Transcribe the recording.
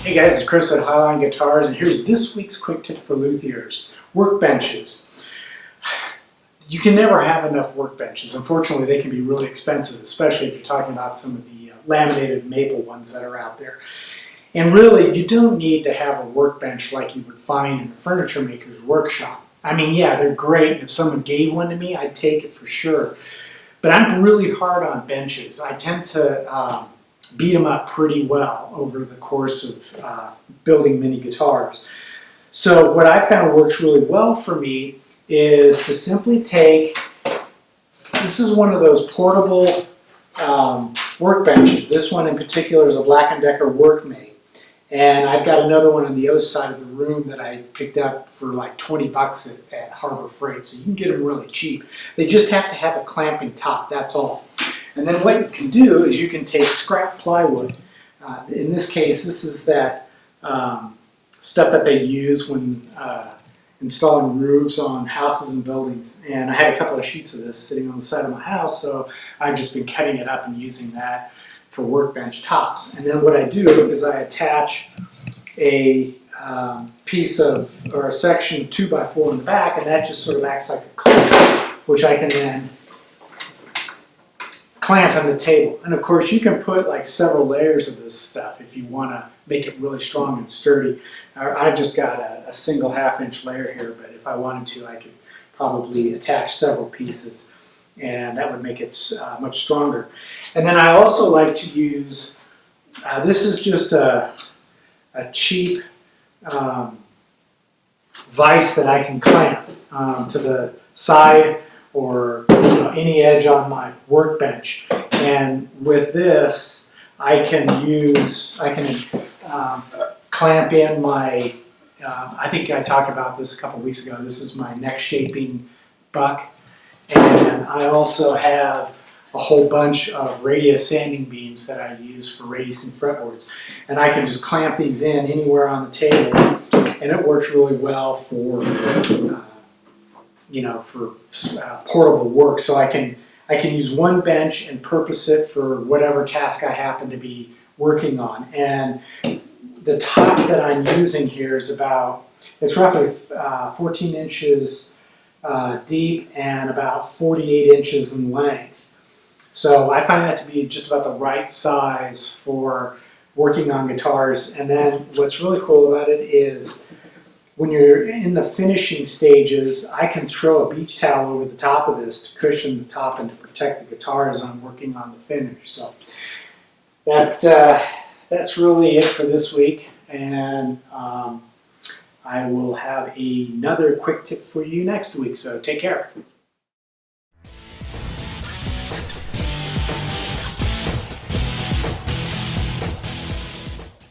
Hey guys, it's Chris at Highline Guitars, and here's this week's quick tip for luthiers. Workbenches. You can never have enough workbenches. Unfortunately, they can be really expensive, especially if you're talking about some of the laminated maple ones that are out there. And really, you don't need to have a workbench like you would find in a furniture maker's workshop. I mean, yeah, they're great, and if someone gave one to me, I'd take it for sure. But I'm really hard on benches. I tend to beat them up pretty well over the course of building mini guitars. So what I found works really well for me is to simply take, this is one of those portable workbenches. This one in particular is a Black & Decker Workbench. And I've got another one on the other side of the room that I picked up for like 20 bucks at Harbor Freight. So you can get them really cheap. They just have to have a clamping top, that's all. And then what you can do is you can take scrap plywood. In this case, this is that stuff that they use when installing roofs on houses and buildings. And I had a couple of sheets of this sitting on the side of my house, so I've just been cutting it up and using that for workbench tops. And then what I do is I attach a piece of, or a section 2x4 in the back, and that just sort of acts like a clamp, which I can then clamp on the table. And of course you can put like several layers of this stuff if you want to make it really strong and sturdy. I've just got a single 1/2-inch layer here, but if I wanted to, I could probably attach several pieces, and that would make it much stronger. And then I also like to use, this is just a cheap vise that I can clamp to the side or any edge on my workbench. And with this, I can clamp in my, I think I talked about this a couple weeks ago, this is my neck shaping buck. And I also have a whole bunch of radius sanding beams that I use for radiusing fretboards. And I can just clamp these in anywhere on the table, and it works really well for portable work. So I can use one bench and purpose it for whatever task I happen to be working on. And the top that I'm using here is it's roughly 14 inches deep and about 48 inches in length. So I find that to be just about the right size for working on guitars. And then what's really cool about it is when you're in the finishing stages, I can throw a beach towel over the top of this to cushion the top and to protect the guitar as I'm working on the finish. So that's really it for this week. And I will have another quick tip for you next week. So take care.